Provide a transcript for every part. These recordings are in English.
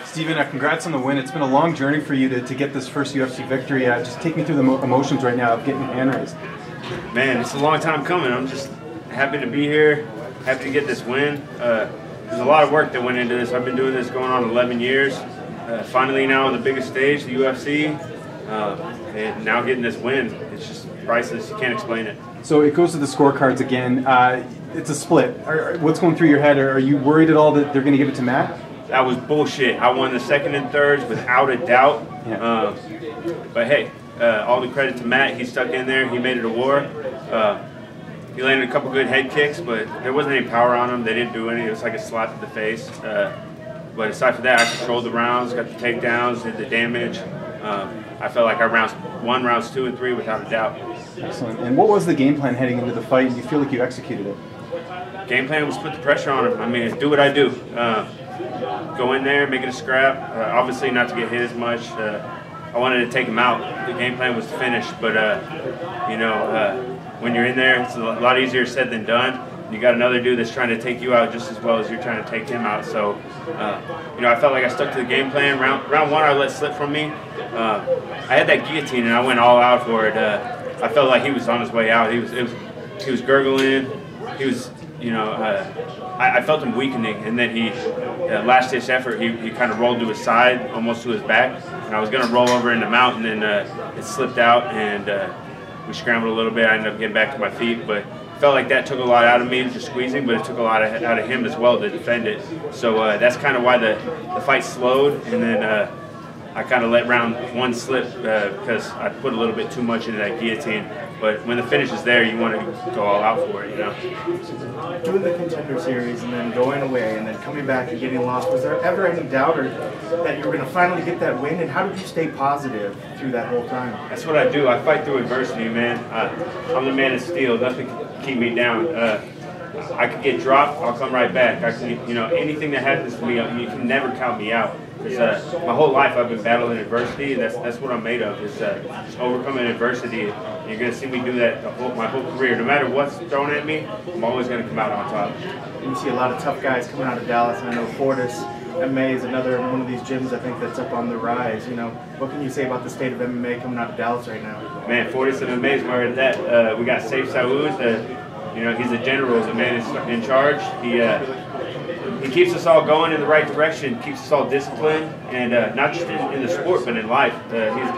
Steven, congrats on the win. It's been a long journey for you to get this first UFC victory. Just take me through the emotions right now of getting your hand raised. Man, it's a long time coming. I'm just happy to be here, happy to get this win. There's a lot of work that went into this. I've been doing this going on 11 years. Finally now on the biggest stage, the UFC, and now getting this win. It's just priceless. You can't explain it. So it goes to the scorecards again. It's a split. What's going through your head? Are you worried at all that they're going to give it to Matt? That was bullshit. I won the second and thirds without a doubt. Yeah. But hey, all the credit to Matt. He stuck in there. He made it a war. He landed a couple good head kicks, but there wasn't any power on him. They didn't do any. It was like a slap to the face. But aside from that, I controlled the rounds, got the takedowns, did the damage. I felt like I won rounds 2 and 3 without a doubt. Excellent. And what was the game plan heading into the fight? Do you feel like you executed it? Game plan was put the pressure on him. I mean, do what I do. Go in there, make it a scrap. Obviously not to get hit as much. I wanted to take him out. The game plan was to finish, but when you're in there, it's a lot easier said than done. You got another dude that's trying to take you out just as well as you're trying to take him out. So, I felt like I stuck to the game plan. Round one, I let slip from me. I had that guillotine, and I went all out for it. I felt like he was on his way out. He was gurgling. He was, I felt him weakening, and then he, last-ditch effort, he kind of rolled to his side, almost to his back, and I was going to roll over in the mount, and then it slipped out, and we scrambled a little bit. I ended up getting back to my feet, but felt like that took a lot out of me, just squeezing, but it took a lot out of him as well to defend it. So that's kind of why the fight slowed, and then I kind of let round one slip because I put a little bit too much into that guillotine. But when the finish is there, you want to go all out for it, Doing the Contender Series and then going away and then coming back and getting lost, was there ever any doubt that you were going to finally get that win? And how did you stay positive through that whole time? That's what I do. I fight through adversity, man. I'm the man of steel. Nothing can keep me down. I could get dropped. I'll come right back. I can, anything that happens to me, you can never count me out. Because my whole life I've been battling adversity. That's what I'm made of, is just overcoming adversity. You're going to see me do that my whole career. No matter what's thrown at me, I'm always going to come out on top. You see a lot of tough guys coming out of Dallas, and I know Fortis MMA is another one of these gyms I think that's up on the rise. What can you say about the state of MMA coming out of Dallas right now? Man, Fortis MMA is where it's at. We got Safe Saud. He's a general, the man in charge. He keeps us all going in the right direction, keeps us all disciplined, and not just in the sport, but in life.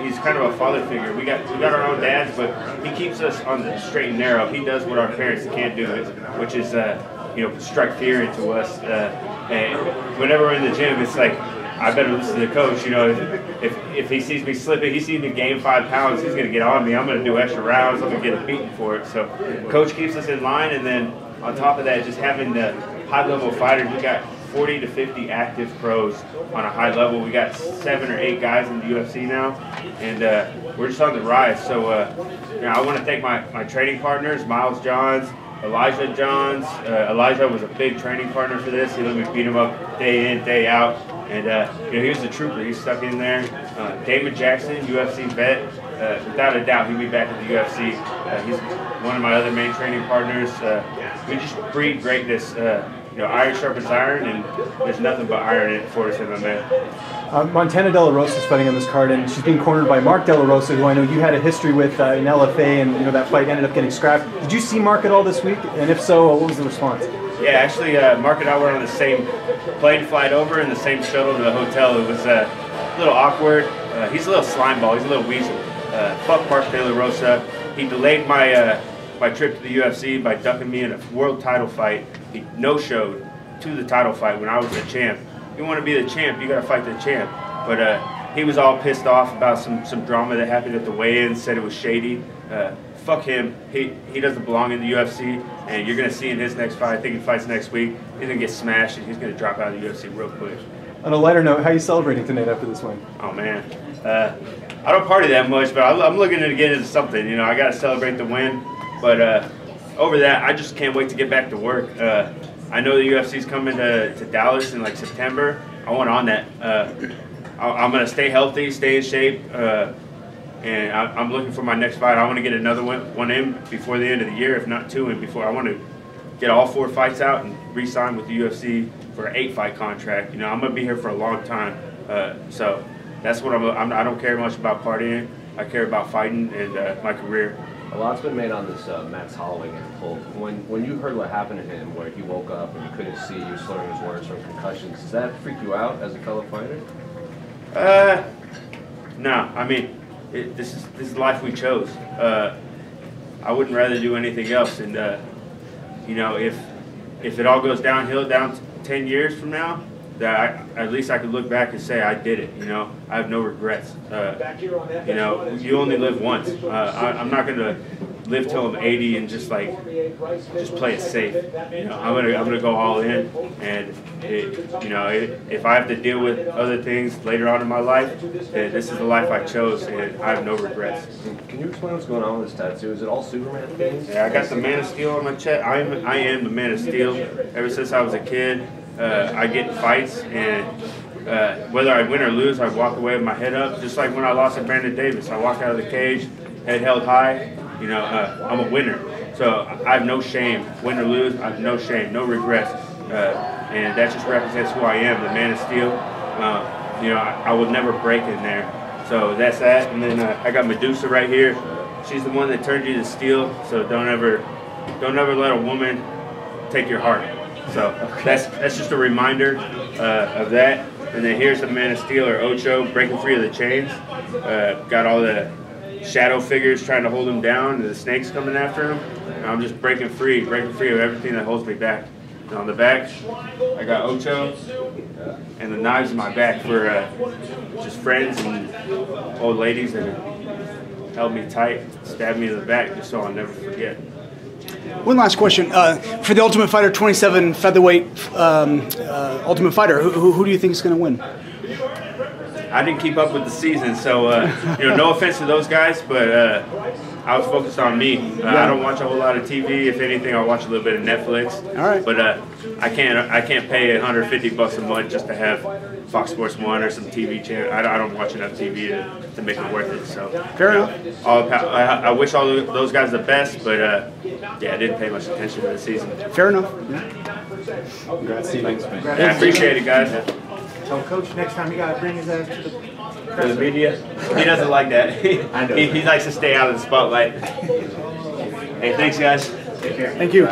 He's kind of a father figure. We got our own dads, but he keeps us on the straight and narrow. He does what our parents can't do, which is strike fear into us. And whenever we're in the gym, it's like, I better listen to the coach. If he sees me slipping, he sees me gain 5 pounds, he's going to get on me. I'm going to do extra rounds. I'm going to get a beating for it. So coach keeps us in line, and then on top of that, just having the high-level fighters. We got 40 to 50 active pros on a high level. We got 7 or 8 guys in the UFC now, and we're just on the rise. So I want to thank my training partners, Miles Johns, Elijah Johns. Elijah was a big training partner for this. He let me beat him up day in, day out. And he was a trooper. He stuck in there. David Jackson, UFC vet. Without a doubt, he'll be back at the UFC. He's one of my other main training partners. We just breed greatness. Iron sharpens iron, and there's nothing but iron in Fortis MMA. Montana De La Rosa is fighting on this card, and she's being cornered by Mark De La Rosa, who I know you had a history with in LFA, and that fight ended up getting scrapped. Did you see Mark at all this week? And if so, what was the response? Yeah, actually, Mark and I were on the same plane flight over and the same shuttle to the hotel. It was a little awkward. He's a little slime ball. He's a little weasel. Fuck Mark De La Rosa. He delayed my trip to the UFC by ducking me in a world title fight. He no-showed to the title fight when I was the champ. If you want to be the champ, you got to fight the champ. But he was all pissed off about some drama that happened at the weigh-in, said it was shady. Fuck him. He doesn't belong in the UFC, and you're going to see in his next fight, I think he fights next week, he's going to get smashed, and he's going to drop out of the UFC real quick. On a lighter note, how are you celebrating tonight after this win? Oh, man. I don't party that much, but I'm looking to get into something. I got to celebrate the win. But over that, I just can't wait to get back to work. I know the UFC's coming to Dallas in September. I want on that. I'm going to stay healthy, stay in shape, and I'm looking for my next fight. I want to get another one in before the end of the year, if not 2 in before. I want to get all 4 fights out and re-sign with the UFC for an 8-fight contract. You know, I'm gonna be here for a long time. So that's what I don't care much about partying. I care about fighting and my career. A lot's been made on this Max Holloway pull. When you heard what happened to him, where he woke up and he couldn't see, he was slurring his words from concussions, does that freak you out as a fellow fighter? No. I mean, this is the life we chose. I wouldn't rather do anything else. And you know, if it all goes downhill down 10 years from now, that at least I could look back and say I did it. You know, I have no regrets. You know, you only live once. I'm not gonna live till I'm 80 and just play it safe. You know, I'm gonna go all in, and you know, if I have to deal with other things later on in my life, this is the life I chose, and I have no regrets. Can you explain what's going on with this tattoo? Is it all Superman themes? Yeah, I got the Man of Steel on my chest. I am the Man of Steel. Ever since I was a kid, I get in fights, and whether I win or lose, I walk away with my head up. Just like when I lost to Brandon Davis, I walked out of the cage, head held high. You know, I'm a winner, so I have no shame. Win or lose, I have no shame, no regrets, and that just represents who I am, the Man of Steel. You know, I will never break in there. So that's that, and then I got Medusa right here. She's the one that turned you to steel. So don't ever let a woman take your heart. So that's just a reminder of that. And then here's the Man of Steel, or Ocho, breaking free of the chains. Got all the shadow figures trying to hold him down, and the snakes coming after him. And I'm just breaking free of everything that holds me back. And on the back, I got Ocho, and the knives in my back for just friends and old ladies that held me tight, stabbed me in the back, just so I'll never forget. One last question. For the Ultimate Fighter 27 featherweight Ultimate Fighter, who do you think is going to win? I didn't keep up with the season, so you know, no offense to those guys, but I was focused on me. I don't watch a whole lot of TV. If anything, I'll watch a little bit of Netflix. All right. But I can't pay $150 a month just to have Fox Sports 1 or some TV channel. I don't watch enough TV to make it worth it. So fair enough. I wish all those guys the best, but yeah, I didn't pay much attention to the season. Fair enough. Congrats, Steve. Thanks, man. I appreciate it, guys. Tell Coach next time you gotta bring his ass to the media. He doesn't like that. He likes to stay out of the spotlight. Hey, thanks, guys. Take care. Thank you.